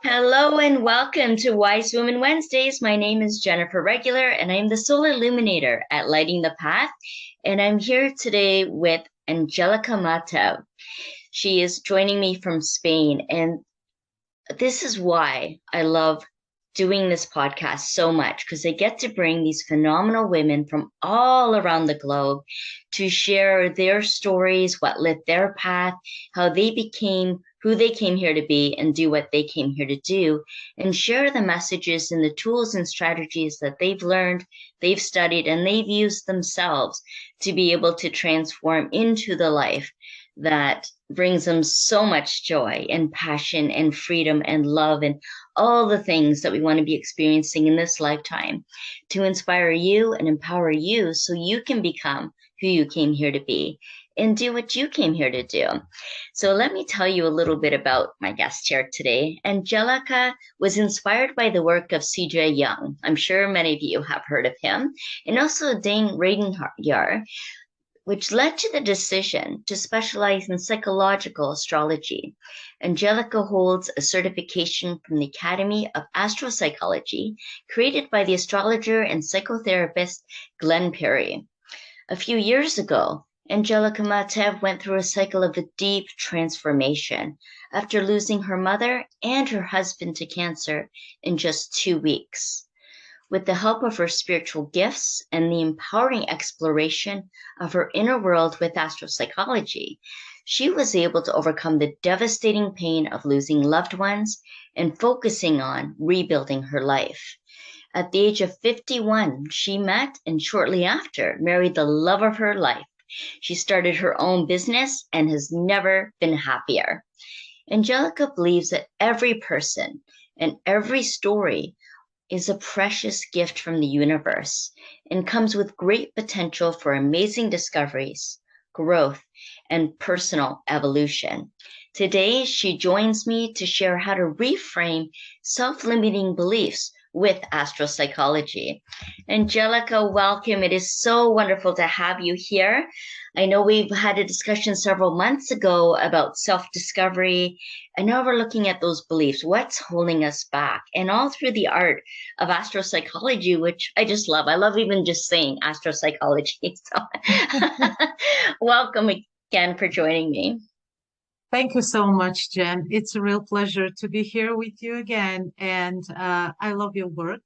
Hello and welcome to Wise Women Wednesdays. My name is Jennifer Regular and I'm the Solar Illuminator at Lighting the Path. And I'm here today with Angelika Matev. She is joining me from Spain. And this is why I love doing this podcast so much, because I get to bring these phenomenal women from all around the globe to share their stories, what lit their path, how they became who they came here to be and do what they came here to do, and share the messages and the tools and strategies that they've learned, they've studied, and they've used themselves to be able to transform into the life that brings them so much joy and passion and freedom and love and all the things that we want to be experiencing in this lifetime to inspire you and empower you so you can become who you came here to be and do what you came here to do. So let me tell you a little bit about my guest here today. Angelika was inspired by the work of C.J. Jung. I'm sure many of you have heard of him, and also Dane Radenhar, which led to the decision to specialize in psychological astrology. Angelika holds a certification from the Academy of Astro-Psychology, created by the astrologer and psychotherapist Glenn Perry. A few years ago, Angelika Matev went through a cycle of a deep transformation after losing her mother and her husband to cancer in just 2 weeks. With the help of her spiritual gifts and the empowering exploration of her inner world with astro-psychology, she was able to overcome the devastating pain of losing loved ones and focusing on rebuilding her life. At the age of 51, she met and shortly after married the love of her life. She started her own business and has never been happier. Angelika believes that every person and every story is a precious gift from the universe and comes with great potential for amazing discoveries, growth, and personal evolution. Today, she joins me to share how to reframe self-limiting beliefs with astro-psychology. Angelika, welcome. It is so wonderful to have you here. I know we've had a discussion several months ago about self-discovery, and now we're looking at those beliefs. What's holding us back? And all through the art of astro-psychology, which I just love. I love even just saying astro-psychology. So welcome again for joining me. Thank you so much, Jen. It's a real pleasure to be here with you again. And I love your work.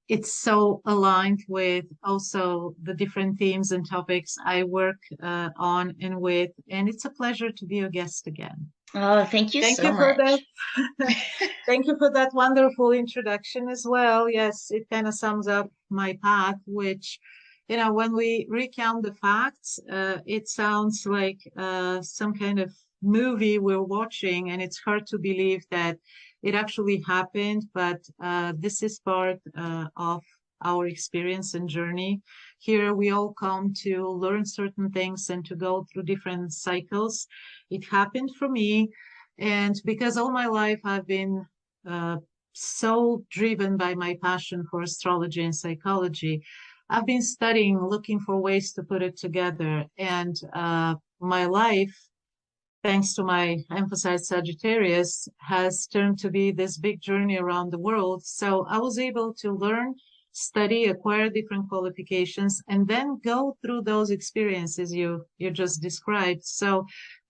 It's so aligned with also the different themes and topics I work on and with. And it's a pleasure to be your guest again. Oh, thank you Thank so you for much. that. Thank you for that wonderful introduction as well. Yes, it kind of sums up my path, which, when we recount the facts, it sounds like some kind of movie we're watching, and it's hard to believe that it actually happened. But this is part of our experience and journey. Here we all come to learn certain things and to go through different cycles. It happened for me, and because all my life I've been so driven by my passion for astrology and psychology, I've been studying, looking for ways to put it together. And my life, thanks to my emphasized Sagittarius, has turned to be this big journey around the world. So I was able to learn, study, acquire different qualifications, and then go through those experiences you just described. So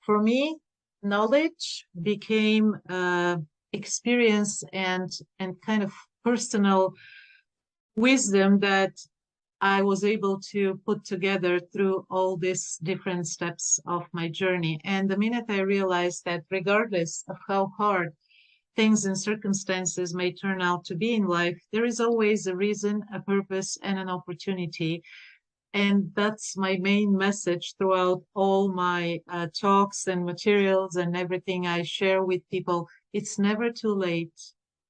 for me, knowledge became experience and kind of personal wisdom that I was able to put together through all these different steps of my journey. And the minute I realized that regardless of how hard things and circumstances may turn out to be in life, there is always a reason, a purpose, and an opportunity. And that's my main message throughout all my talks and materials and everything I share with people. It's never too late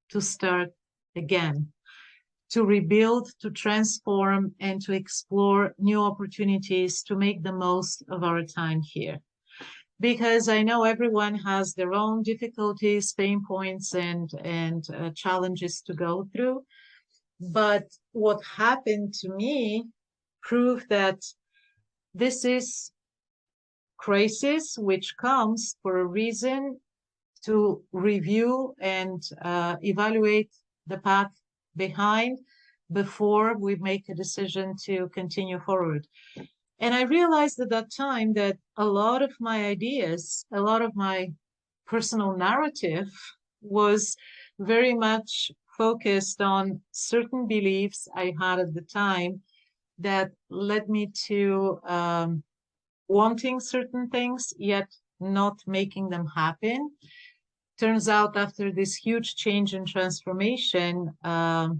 to start again, to rebuild, to transform, and to explore new opportunities to make the most of our time here. Because I know everyone has their own difficulties, pain points, and challenges to go through. But what happened to me proved that this is crisis, which comes for a reason, to review and evaluate the path behind before we make a decision to continue forward. And I realized at that time that a lot of my ideas, a lot of my personal narrative was very much focused on certain beliefs I had at the time that led me to wanting certain things, yet not making them happen. Turns out after this huge change and transformation, I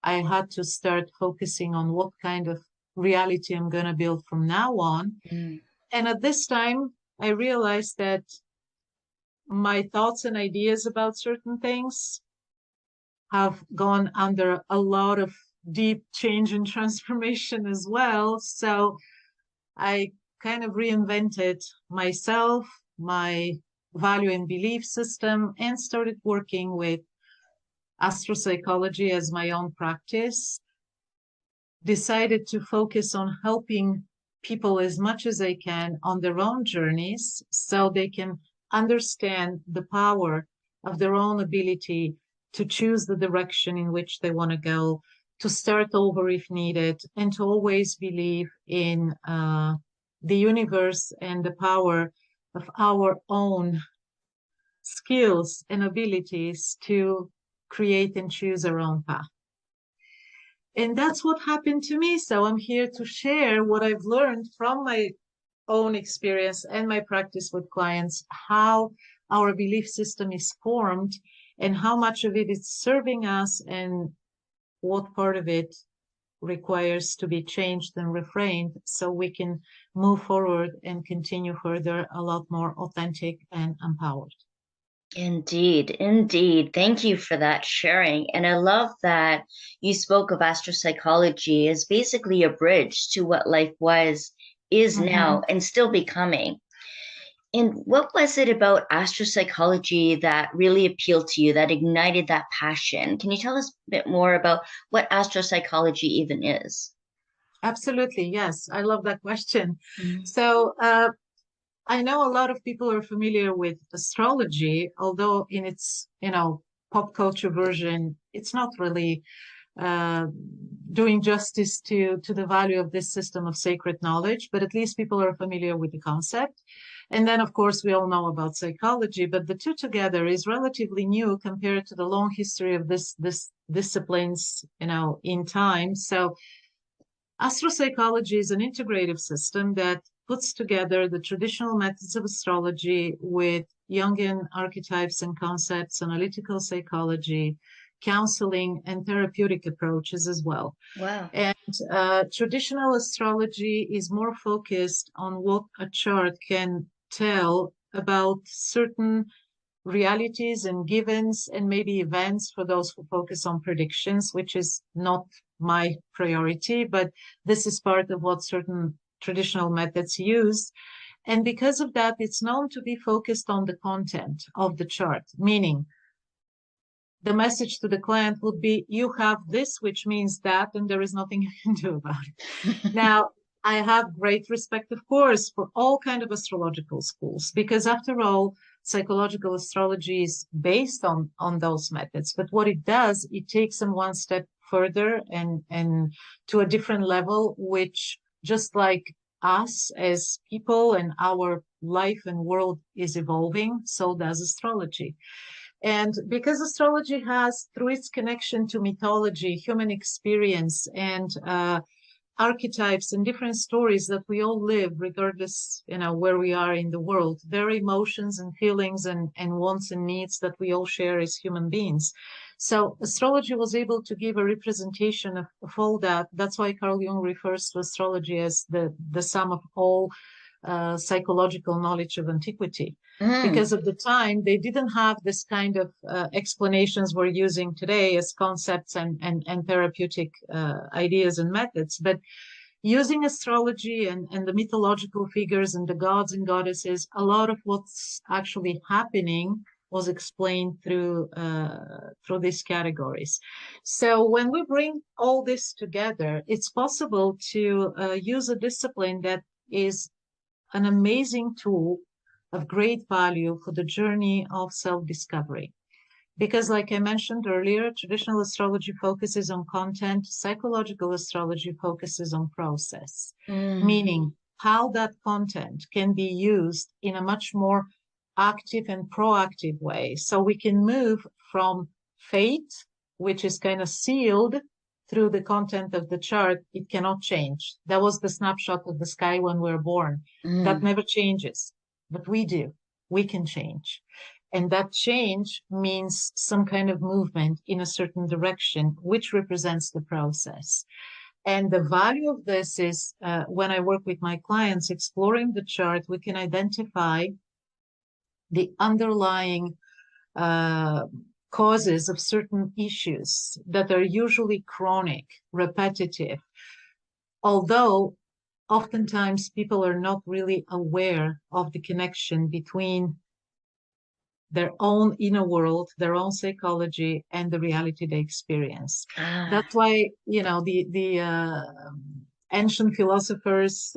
had to start focusing on what kind of reality I'm going to build from now on. Mm. And at this time, I realized that my thoughts and ideas about certain things have gone under a lot of deep change and transformation as well. So I kind of reinvented myself, my value and belief system, and started working with astro-psychology as my own practice. Decided to focus on helping people as much as I can on their own journeys so they can understand the power of their own ability to choose the direction in which they want to go, to start over if needed, and to always believe in the universe and the power of our own skills and abilities to create and choose our own path. And that's what happened to me. So I'm here to share what I've learned from my own experience and my practice with clients, how our belief system is formed and how much of it is serving us and what part of it requires to be changed and reframed so we can move forward and continue further a lot more authentic and empowered. Indeed, indeed. Thank you for that sharing. And I love that you spoke of astropsychology as basically a bridge to what life was, is now, and still becoming. And what was it about astropsychology that really appealed to you, that ignited that passion? Can you tell us a bit more about what astropsychology even is? Absolutely, yes. I love that question. Mm-hmm. So I know a lot of people are familiar with astrology, although in its, pop culture version, it's not really doing justice to the value of this system of sacred knowledge, but at least people are familiar with the concept. And then, of course, we all know about psychology, but the two together is relatively new compared to the long history of this disciplines, in time. So astropsychology is an integrative system that puts together the traditional methods of astrology with Jungian archetypes and concepts, analytical psychology, counseling, and therapeutic approaches as well. Wow. And traditional astrology is more focused on what a chart can tell about certain realities and givens and maybe events for those who focus on predictions, which is not my priority, but this is part of what certain traditional methods use. And because of that, it's known to be focused on the content of the chart, meaning the message to the client would be, you have this, which means that, and there is nothing you can do about it. Now, I have great respect, of course, for all kinds of astrological schools, because after all, psychological astrology is based on those methods. But what it does, it takes them one step further and to a different level, which just like us as people and our life and world is evolving, so does astrology. And because astrology has, through its connection to mythology, human experience, and archetypes and different stories that we all live, regardless, where we are in the world, their emotions and feelings and wants and needs that we all share as human beings. So astrology was able to give a representation of all that. That's why Carl Jung refers to astrology as the sum of all psychological knowledge of antiquity. Because at the time, they didn't have this kind of explanations we're using today as concepts and therapeutic ideas and methods. But using astrology and the mythological figures and the gods and goddesses, a lot of what's actually happening was explained through these categories. So when we bring all this together, it's possible to use a discipline that is an amazing tool, of great value for the journey of self-discovery. Because like I mentioned earlier, traditional astrology focuses on content, psychological astrology focuses on process, meaning how that content can be used in a much more active and proactive way. So we can move from fate, which is kind of sealed through the content of the chart. It cannot change. That was the snapshot of the sky when we're born. That never changes, but we do. We can change. And that change means some kind of movement in a certain direction, which represents the process. And the value of this is when I work with my clients exploring the chart, we can identify the underlying causes of certain issues that are usually chronic, repetitive, although oftentimes people are not really aware of the connection between their own inner world, their own psychology, and the reality they experience. That's why, the ancient philosophers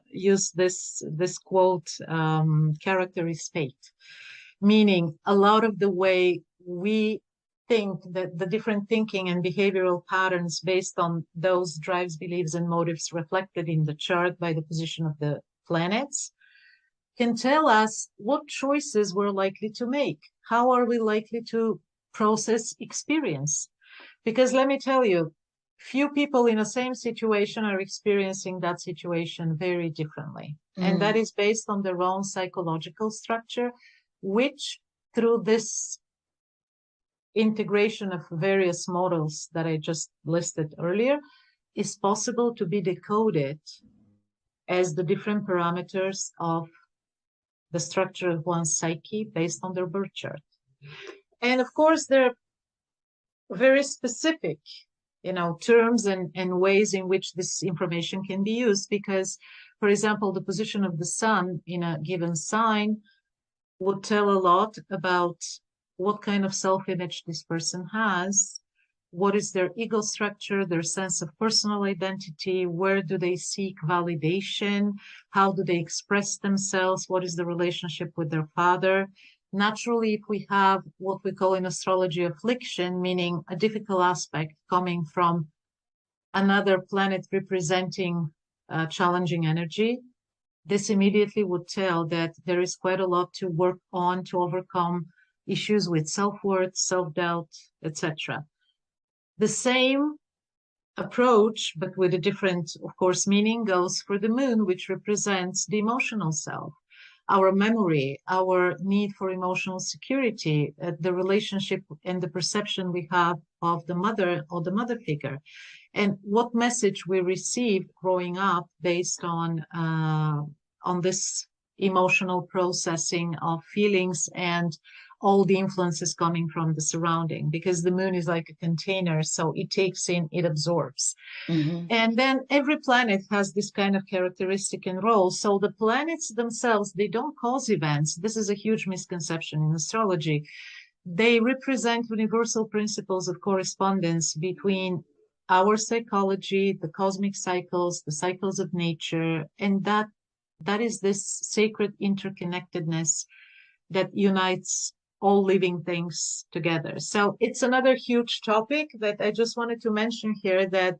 use this quote, character is fate, meaning a lot of the way we think, that the different thinking and behavioral patterns based on those drives, beliefs, and motives reflected in the chart by the position of the planets can tell us what choices we're likely to make. How are we likely to process experience? Because let me tell you, few people in the same situation are experiencing that situation very differently. And that is based on their own psychological structure, which through this integration of various models that I just listed earlier is possible to be decoded as the different parameters of the structure of one's psyche based on their birth chart. And of course, there are very specific, terms and ways in which this information can be used. Because, for example, the position of the sun in a given sign would tell a lot about what kind of self-image this person has, what is their ego structure, their sense of personal identity, where do they seek validation, how do they express themselves, what is the relationship with their father. Naturally, if we have what we call in astrology affliction, meaning a difficult aspect coming from another planet representing challenging energy, this immediately would tell that there is quite a lot to work on to overcome issues with self-worth, self-doubt, etc. The same approach, but with a different, of course, meaning goes for the moon, which represents the emotional self, our memory, our need for emotional security, the relationship and the perception we have of the mother or the mother figure, and what message we received growing up based on this emotional processing of feelings and all the influences coming from the surrounding, because the moon is like a container, so it takes in, it absorbs. And then every planet has this kind of characteristic and role. So the planets themselves, they don't cause events. This is a huge misconception in astrology. They represent universal principles of correspondence between our psychology, the cosmic cycles, the cycles of nature, and that is this sacred interconnectedness that unites all living things together. So it's another huge topic that I just wanted to mention here, that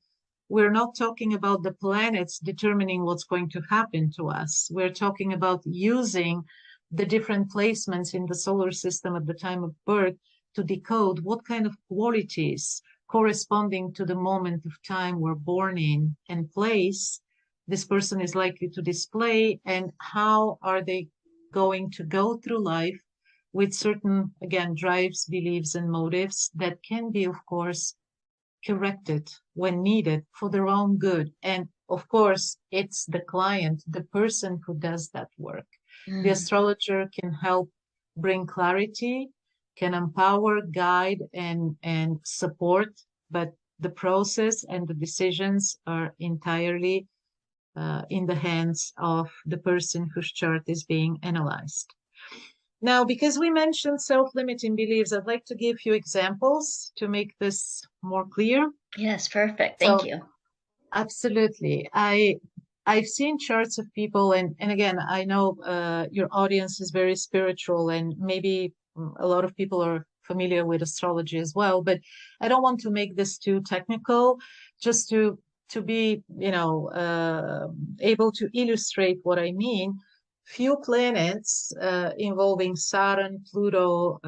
we're not talking about the planets determining what's going to happen to us. We're talking about using the different placements in the solar system at the time of birth to decode what kind of qualities corresponding to the moment of time we're born in and place this person is likely to display, and how are they going to go through life with certain, again, drives, beliefs, and motives that can be, of course, corrected when needed for their own good. And of course, it's the client, the person who does that work. The astrologer can help bring clarity, can empower, guide, and support, but the process and the decisions are entirely in the hands of the person whose chart is being analyzed. Now, because we mentioned self-limiting beliefs, I'd like to give you examples to make this more clear. Yes, perfect. Thank you. Absolutely. I I've seen charts of people, and again, I know your audience is very spiritual, and maybe a lot of people are familiar with astrology as well, but I don't want to make this too technical, just to be, able to illustrate what I mean. Few planets involving Saturn, Pluto,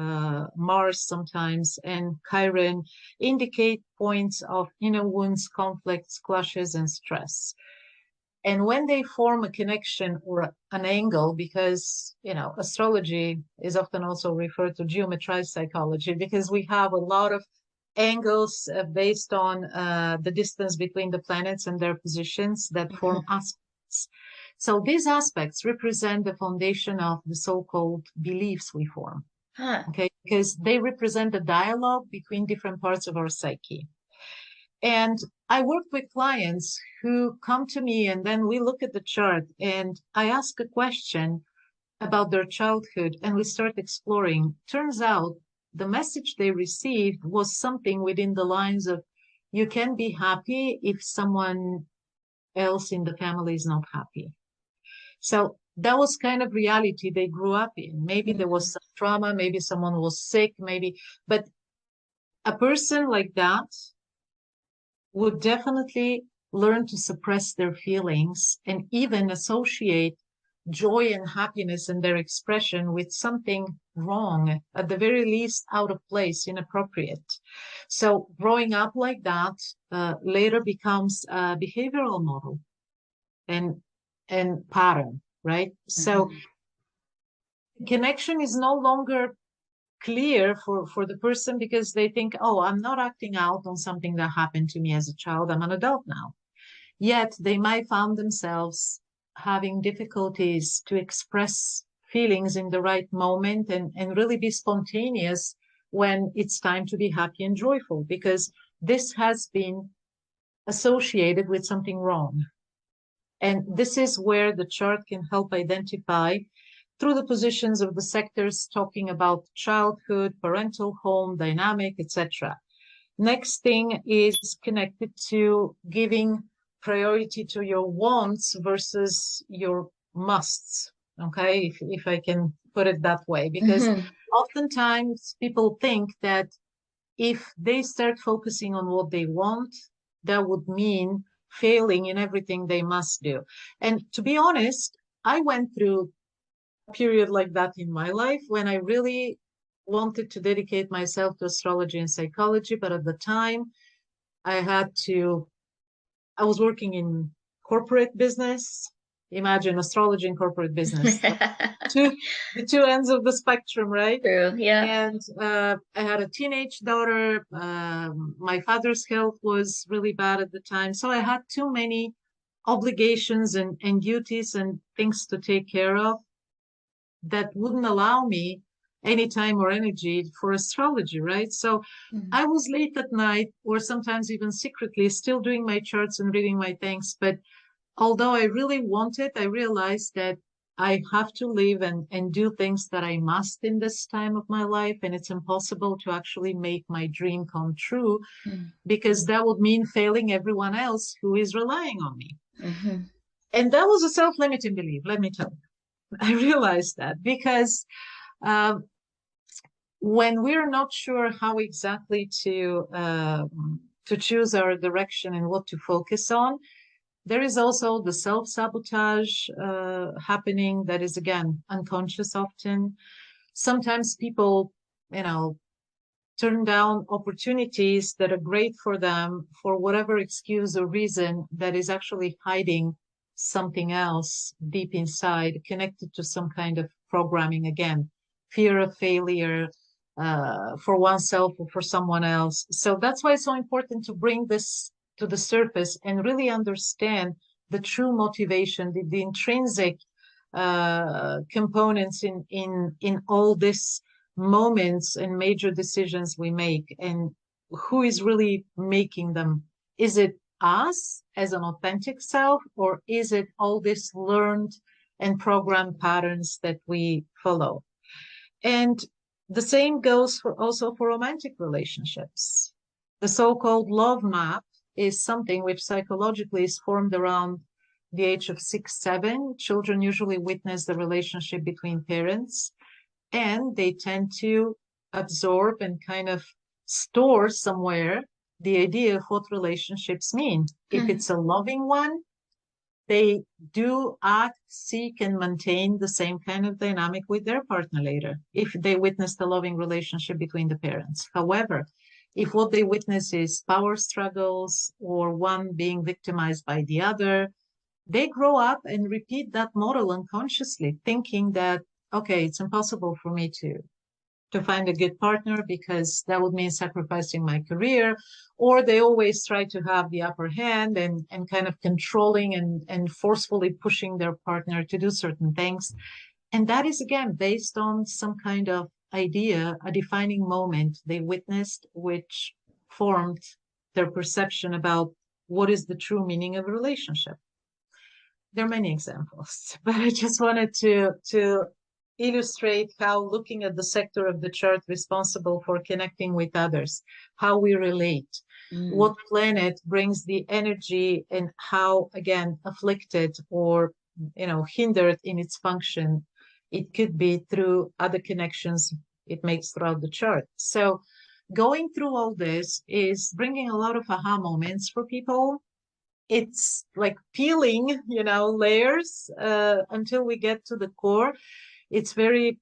Mars sometimes, and Chiron indicate points of inner wounds, conflicts, clashes, and stress. And when they form a connection or an angle, because, astrology is often also referred to geometrized psychology, because we have a lot of angles based on the distance between the planets and their positions that form aspects. So these aspects represent the foundation of the so-called beliefs we form. Huh. Okay, because they represent the dialogue between different parts of our psyche. And I work with clients who come to me, and then we look at the chart and I ask a question about their childhood and we start exploring. Turns out the message they received was something within the lines of, you can be happy if someone else in the family is not happy. So that was kind of reality they grew up in. Maybe there was some trauma, maybe someone was sick, but a person like that would definitely learn to suppress their feelings and even associate joy and happiness in their expression with something wrong, at the very least out of place, inappropriate. So growing up like that later becomes a behavioral model and pattern, right? So connection is no longer clear for the person because they think, oh, I'm not acting out on something that happened to me as a child. I'm an adult now. Yet they might find themselves having difficulties to express feelings in the right moment and really be spontaneous when it's time to be happy and joyful, because this has been associated with something wrong. And this is where the chart can help identify through the positions of the sectors, talking about childhood, parental home, dynamic, etc. Next thing is connected to giving priority to your wants versus your musts. Okay, if I can put it that way, because oftentimes people think that if they start focusing on what they want, that would mean failing in everything they must do. And to be honest, I went through a period like that in my life when I really wanted to dedicate myself to astrology and psychology, but at the time I was working in corporate business. Imagine astrology and corporate business. The two ends of the spectrum, right? True, yeah. And I had a teenage daughter. My father's health was really bad at the time. So I had too many obligations and duties and things to take care of that wouldn't allow me any time or energy for astrology, right? So I was late at night or sometimes even secretly still doing my charts and reading my things. But although I really wanted, I realized that I have to live and do things that I must in this time of my life. And it's impossible to actually make my dream come true because that would mean failing everyone else who is relying on me. And that was a self-limiting belief, let me tell you. I realized that because when we're not sure how exactly to choose our direction and what to focus on, there is also the self-sabotage happening that is, again, unconscious often. Sometimes people, turn down opportunities that are great for them for whatever excuse or reason that is actually hiding something else deep inside, connected to some kind of programming, again, fear of failure for oneself or for someone else. So that's why it's so important to bring this to the surface and really understand the true motivation, the intrinsic components in all these moments and major decisions we make, and who is really making them. Is it us as an authentic self, or is it all these learned and programmed patterns that we follow? And the same goes also for romantic relationships. The so-called love map is something which psychologically is formed around the age of 6, 7, children usually witness the relationship between parents, and they tend to absorb and kind of store somewhere the idea of what relationships mean. If it's a loving one, they do act, seek, and maintain the same kind of dynamic with their partner later, if they witness the loving relationship between the parents. However, if what they witness is power struggles or one being victimized by the other, they grow up and repeat that model unconsciously, thinking that, okay, it's impossible for me to find a good partner because that would mean sacrificing my career. Or they always try to have the upper hand and kind of controlling and forcefully pushing their partner to do certain things. And that is, again, based on some kind of idea, a defining moment they witnessed, which formed their perception about what is the true meaning of a relationship. There are many examples, but I just wanted to illustrate how, looking at the sector of the chart responsible for connecting with others, how we relate, what planet brings the energy, and how, again, afflicted or hindered in its function it could be through other connections it makes throughout the chart. So going through all this is bringing a lot of aha moments for people. It's like peeling, layers until we get to the core. It's very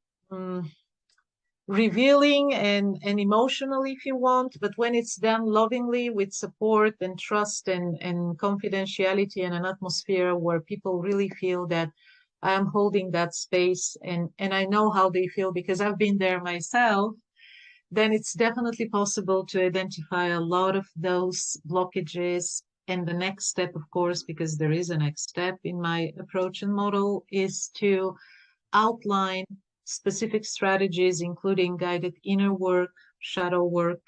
revealing and emotional, if you want, but when it's done lovingly with support and trust and confidentiality and an atmosphere where people really feel that I'm holding that space and I know how they feel because I've been there myself, then it's definitely possible to identify a lot of those blockages. And the next step, of course, because there is a next step in my approach and model, is to outline specific strategies, including guided inner work, shadow work,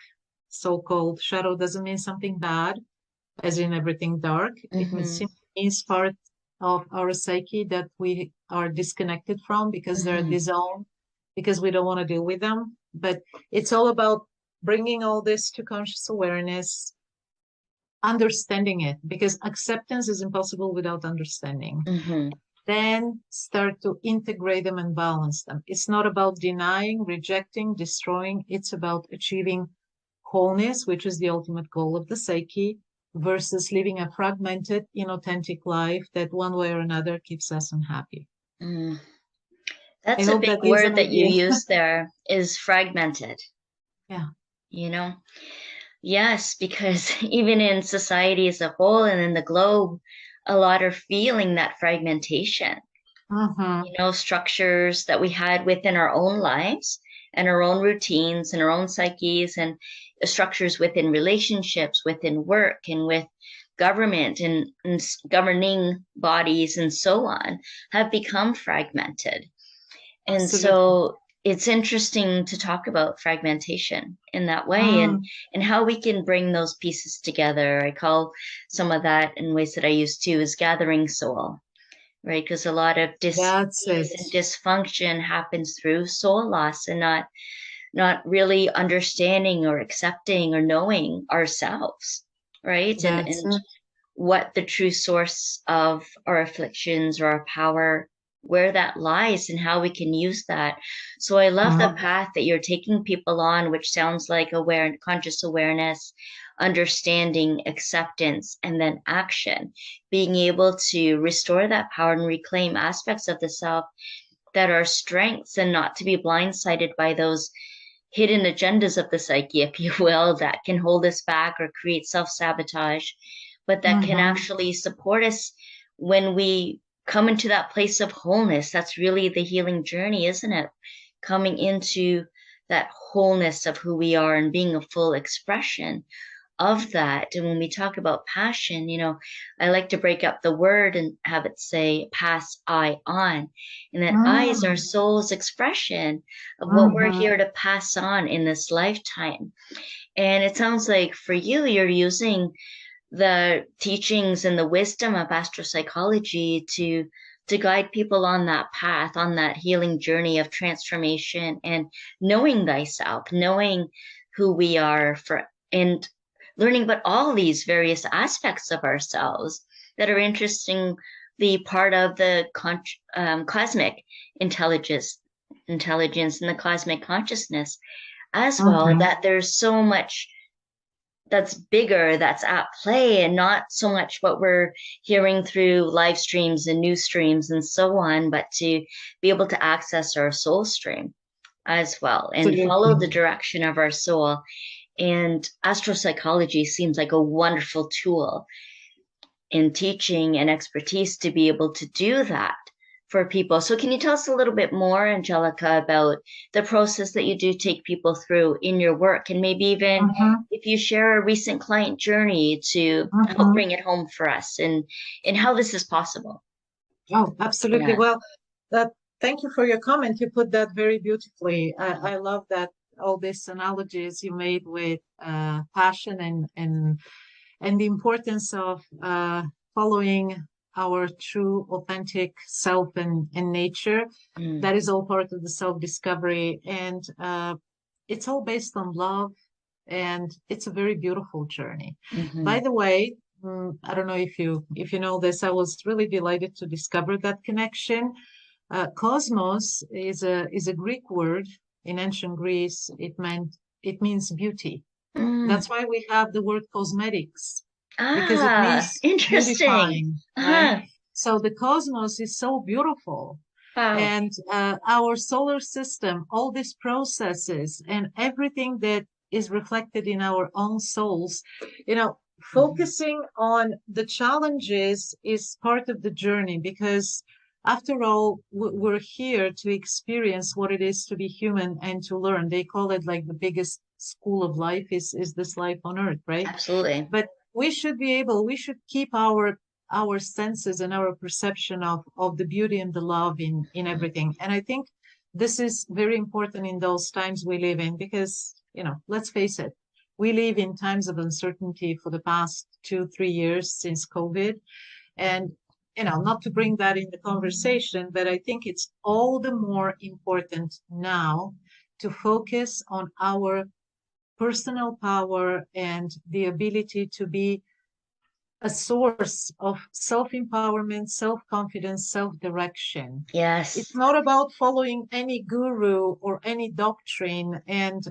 so-called. Shadow doesn't mean something bad, as in everything dark. It simply means part of our psyche that we are disconnected from because they're disowned, because we don't want to deal with them. But it's all about bringing all this to conscious awareness, understanding it, because acceptance is impossible without understanding. Then start to integrate them and balance them. It's not about denying, rejecting, destroying. It's about achieving wholeness, which is the ultimate goal of the psyche, versus living a fragmented, inauthentic life that one way or another keeps us unhappy. That's a big word that you use there, is fragmented. Yeah. Yes, because even in society as a whole and in the globe, a lot are feeling that fragmentation. Structures that we had within our own lives and our own routines and our own psyches, and structures within relationships, within work, and with government and governing bodies and so on, have become fragmented. And Absolutely. so it's interesting to talk about fragmentation in that way, and how we can bring those pieces together. I call some of that, in ways that I use too, is gathering soul, right? Because a lot of dysfunction happens through soul loss and not really understanding or accepting or knowing ourselves, right? And what the true source of our afflictions or our power, where that lies, and how we can use that. So I love the path that you're taking people on, which sounds like conscious awareness, understanding, acceptance, and then action, being able to restore that power and reclaim aspects of the self that are strengths, and not to be blindsided by those hidden agendas of the psyche, if you will, that can hold us back or create self-sabotage, but that can actually support us when we come into that place of wholeness. That's really the healing journey, isn't it? Coming into that wholeness of who we are and being a full expression of that. And when we talk about passion, I like to break up the word and have it say pass I on. And that I is our soul's expression of what we're here to pass on in this lifetime. And it sounds like for you, you're using the teachings and the wisdom of astro-psychology to guide people on that path, on that healing journey of transformation, and knowing thyself, knowing who we are, and learning about all these various aspects of ourselves that are interesting the part of the cosmic intelligence and the cosmic consciousness as well, Mhm. that there's so much that's bigger that's at play, and not so much what we're hearing through live streams and news streams and so on, but to be able to access our soul stream as well and follow Absolutely. the direction of our soul. And astropsychology seems like a wonderful tool in teaching and expertise to be able to do that for people. So can you tell us a little bit more, Angelika, about the process that you do take people through in your work, and maybe even Mhm. if you share a recent client journey to help Mhm. bring it home for us, and how this is possible? Oh, absolutely. Yeah. Well, that thank you for your comment. You put that very beautifully. I love that all these analogies you made with passion and the importance of following our true, authentic self and nature. Mm, That is all part of the self-discovery, and it's all based on love, and it's a very beautiful journey. By mhm, the way, I don't know if you know this. I was really delighted to discover that connection. Cosmos is a Greek word. In ancient Greece. It means beauty. mm. That's why we have the word cosmetics, because it Ah, means interesting. beautifying, right? Uh-huh. So the cosmos is so beautiful. Wow. And our solar system, all these processes and everything that is reflected in our own souls, you know, Mhm, focusing on the challenges is part of the journey, because after all, we're here to experience what it is to be human and to learn. They call it like the biggest school of life is this life on earth, right? absolutely. But we should keep our senses and our perception of the beauty and the love in everything. And I think this is very important in those times we live in, because, let's face it, we live in times of uncertainty for the past 2 3 years since COVID. And, not to bring that in the conversation, but I think it's all the more important now to focus on our personal power and the ability to be a source of self-empowerment, self-confidence, self-direction. It's Yes. not about following any guru or any doctrine and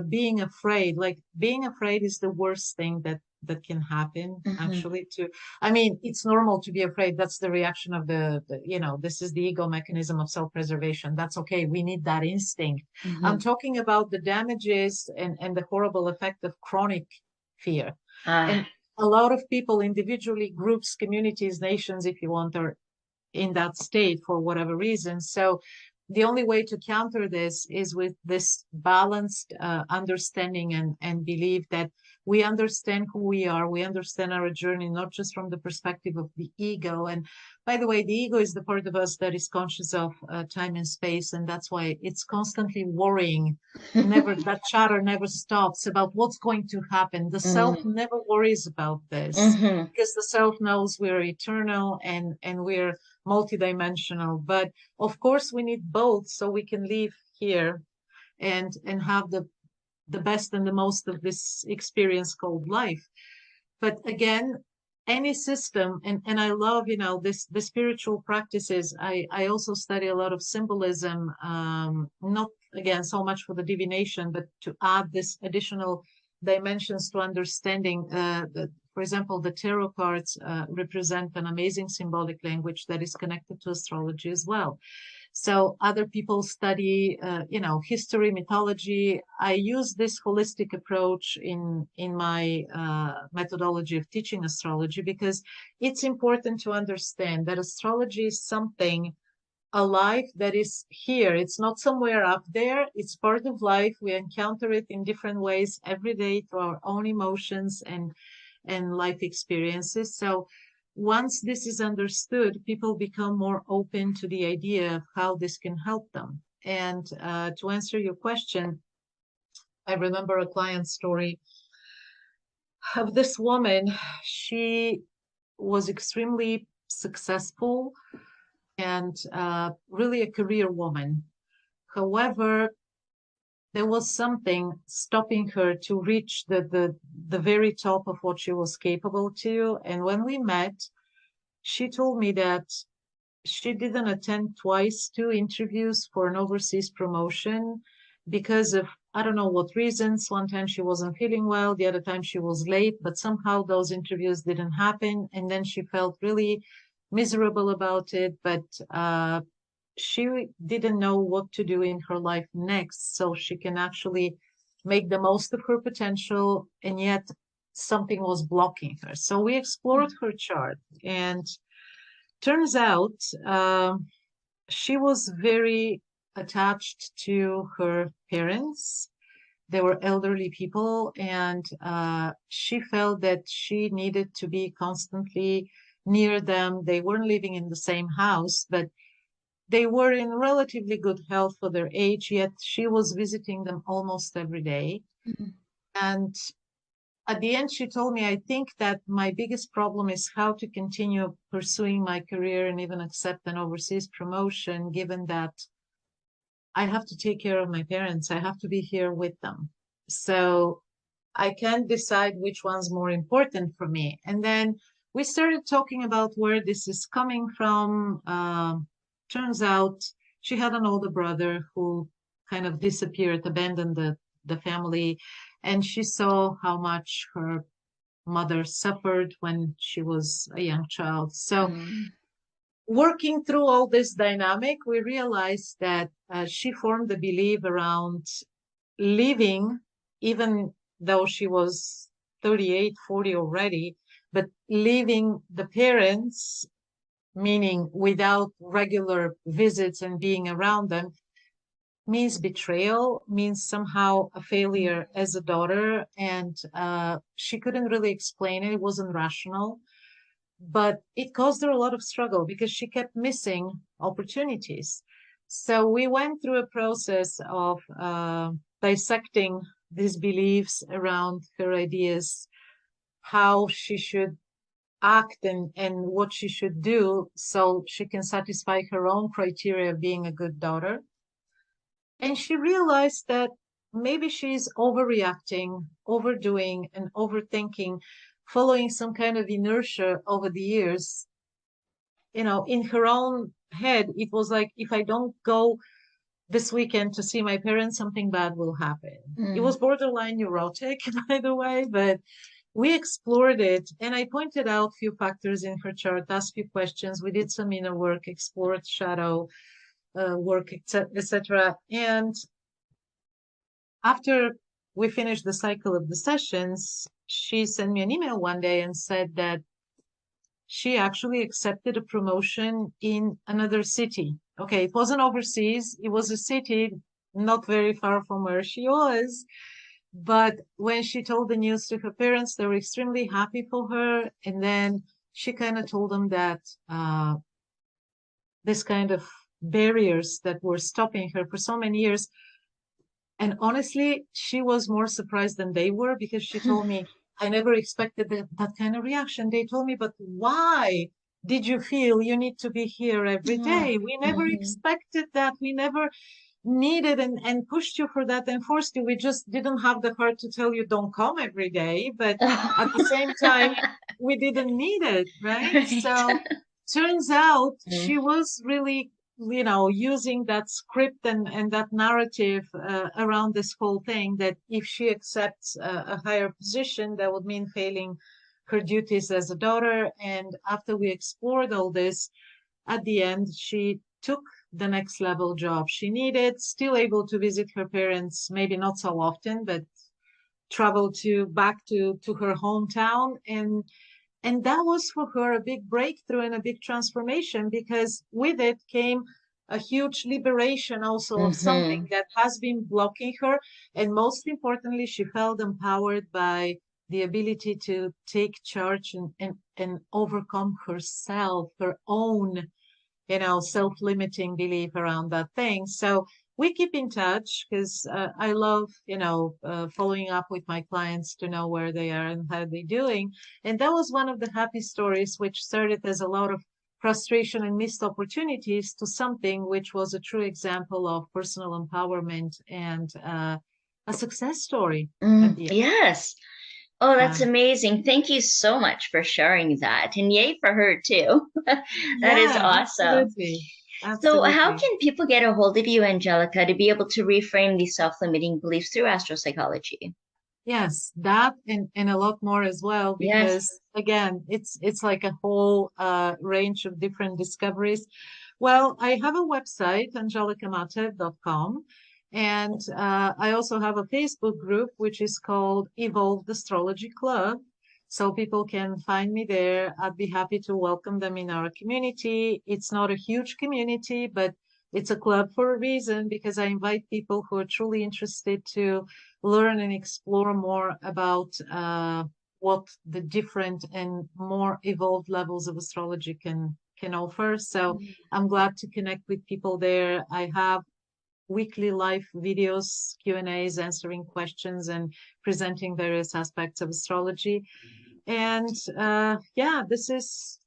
being afraid. Like, being afraid is the worst thing that can happen, Hmm. actually. I mean, it's normal to be afraid. That's the reaction of this is the ego mechanism of self-preservation. That's okay. We need that instinct. I'm Hmm. talking about the damages and the horrible effect of chronic fear. Ah, And a lot of people, individually, groups, communities, nations, if you want, are in that state for whatever reason. So the only way to counter this is with this balanced understanding and belief that we understand who we are, we understand our journey, not just from the perspective of the ego. And by the way, the ego is the part of us that is conscious of time and space, and that's why it's constantly worrying. Never, that chatter never stops about what's going to happen. The self mm, never worries about this, hmm. because the self knows we're eternal and we're multidimensional. But of course, we need both so we can live here and have the best and the most of this experience called life. But again, any system, and I love, this the spiritual practices. I also study a lot of symbolism, not again so much for the divination, but to add this additional dimensions to understanding. For example, the tarot cards represent an amazing symbolic language that is connected to astrology as well. So other people study, history, mythology. I use this holistic approach in my methodology of teaching astrology, because it's important to understand that astrology is something alive that is here. It's not somewhere up there. It's part of life. We encounter it in different ways every day through our own emotions and life experiences. So once this is understood, people become more open to the idea of how this can help them. And to answer your question, I remember a client story of this woman. She was extremely successful and really a career woman. However, there was something stopping her to reach the very top of what she was capable to. And when we met, she told me that she didn't attend twice 2 interviews for an overseas promotion because of, I don't know what reasons. One time she wasn't feeling well, the other time she was late, but somehow those interviews didn't happen. And then she felt really miserable about it, but she didn't know what to do in her life next so she can actually make the most of her potential, and yet something was blocking her. So we explored her chart, and turns out she was very attached to her parents. They were elderly people, and she felt that she needed to be constantly near them. They weren't living in the same house, but they were in relatively good health for their age, yet she was visiting them almost every day. Mhm. And at the end, she told me, I think that my biggest problem is how to continue pursuing my career and even accept an overseas promotion, given that I have to take care of my parents. I have to be here with them. So I can't decide which one's more important for me. And then we started talking about where this is coming from. Turns out she had an older brother who kind of disappeared, abandoned the family, and she saw how much her mother suffered when she was a young child. So Mm. working through all this dynamic, we realized that she formed a belief around living, even though she was 38, 40 already, but leaving the parents, meaning without regular visits and being around them, means betrayal, means somehow a failure as a daughter. And she couldn't really explain it. It wasn't rational, but it caused her a lot of struggle because she kept missing opportunities. So we went through a process of dissecting these beliefs around her ideas, how she should act and what she should do so she can satisfy her own criteria of being a good daughter. And she realized that maybe she's overreacting, overdoing, and overthinking, following some kind of inertia over the years. In her own head, it was like, if I don't go this weekend to see my parents, something bad will happen. It Mm. was borderline neurotic, by the way, but we explored it. And I pointed out a few factors in her chart, asked few questions. We did some inner work, explored shadow work, etc. And after we finished the cycle of the sessions, she sent me an email one day and said that she actually accepted a promotion in another city. Okay, it wasn't overseas, it was a city not very far from where she was. But when she told the news to her parents, they were extremely happy for her. And then she kind of told them that this kind of barriers that were stopping her for so many years. And honestly, she was more surprised than they were because she told me, I never expected that kind of reaction. They told me, but why did you feel you need to be here every day? We never Mhm. expected that. We never needed and pushed you for that and forced you. We just didn't have the heart to tell you don't come every day. But at the same time, we didn't need it, right? Right. So turns out Mm. she was really using that script and that narrative around this whole thing, that if she accepts a higher position, that would mean failing her duties as a daughter. And after we explored all this, at the end, she took the next level job she needed, still able to visit her parents, maybe not so often, but travel to back to her hometown. And that was for her a big breakthrough and a big transformation, because with it came a huge liberation also of something Mhm. that has been blocking her. And most importantly, she felt empowered by the ability to take charge and overcome herself, her own, self-limiting belief around that thing. So we keep in touch because I love, following up with my clients to know where they are and how they're doing. And that was one of the happy stories, which started as a lot of frustration and missed opportunities, to something which was a true example of personal empowerment and a success story at Mm. the end. Yes. Oh, Uh, that's amazing. Thank you so much for sharing that. And yay for her too. That is yeah, awesome. absolutely. So, how Absolutely. can people get a hold of you, Angelika, to be able to reframe these self-limiting beliefs through astropsychology? Yes, that and a lot more as well, Yes. because again, it's like a whole range of different discoveries. Well, I have a website, angelikamatev.com, and I also have a Facebook group which is called Evolved Astrology Club. So people can find me there. I'd be happy to welcome them in our community. It's not a huge community, but it's a club for a reason because I invite people who are truly interested to learn and explore more about what the different and more evolved levels of astrology can offer. So I'm glad to connect with people there. I have weekly live videos, Q&As, answering questions and presenting various aspects of astrology. And yeah, this is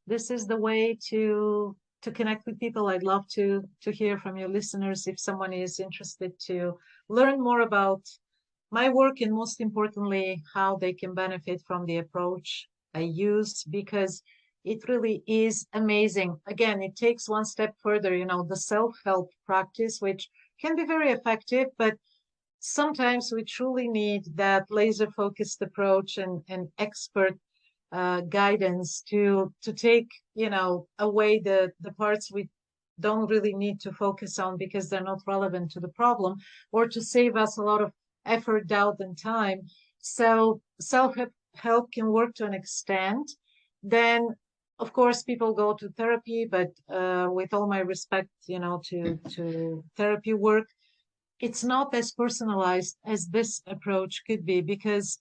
the way to connect with people. I'd love to hear from your listeners if someone is interested to learn more about my work and most importantly, how they can benefit from the approach I use because it really is amazing. Again, it takes one step further, the self-help practice, which can be very effective, but sometimes we truly need that laser focused approach and expert guidance to take, away the parts we don't really need to focus on because they're not relevant to the problem or to save us a lot of effort, doubt, and time. So self-help can work to an extent. Then, of course, people go to therapy, but with all my respect, to therapy work, it's not as personalized as this approach could be because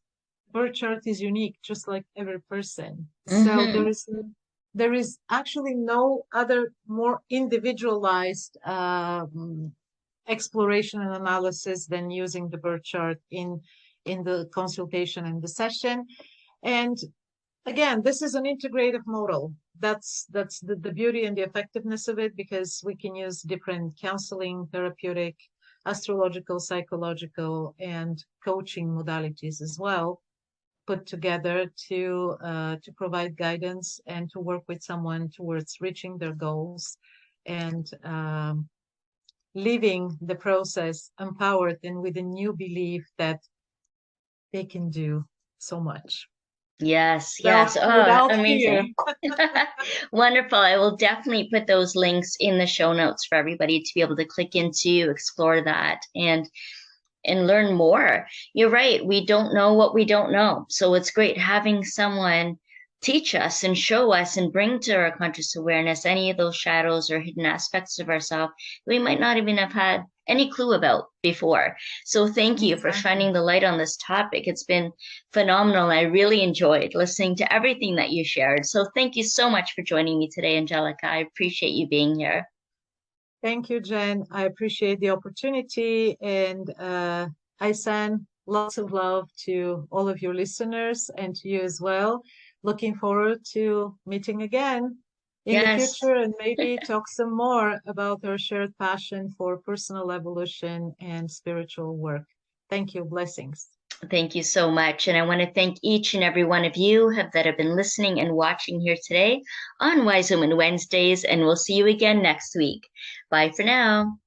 birth chart is unique, just like every person. So Mm-hmm. there is actually no other more individualized exploration and analysis than using the birth chart in the consultation and the session. And again, this is an integrative model. That's the beauty and the effectiveness of it because we can use different counseling, therapeutic, astrological, psychological, and coaching modalities as well put together to provide guidance and to work with someone towards reaching their goals and living the process empowered and with a new belief that they can do so much Yes, without yes. Oh, without fear. amazing. Wonderful. I will definitely put those links in the show notes for everybody to be able to click into, explore that, and learn more. You're right. We don't know what we don't know. So it's great having someone teach us and show us and bring to our conscious awareness any of those shadows or hidden aspects of ourselves we might not even have had any clue about before. So thank you for Exactly. shining the light on this topic. It's been phenomenal. I really enjoyed listening to everything that you shared. So thank you so much for joining me today, Angelika. I appreciate you being here. Thank you, Jen. I appreciate the opportunity and I send lots of love to all of your listeners and to you as well. Looking forward to meeting again in the Yes. future and maybe talk some more about our shared passion for personal evolution and spiritual work. Thank you. Blessings. Thank you so much. And I want to thank each and every one of you that have been listening and watching here today on Wise Woman Wednesdays. And we'll see you again next week. Bye for now.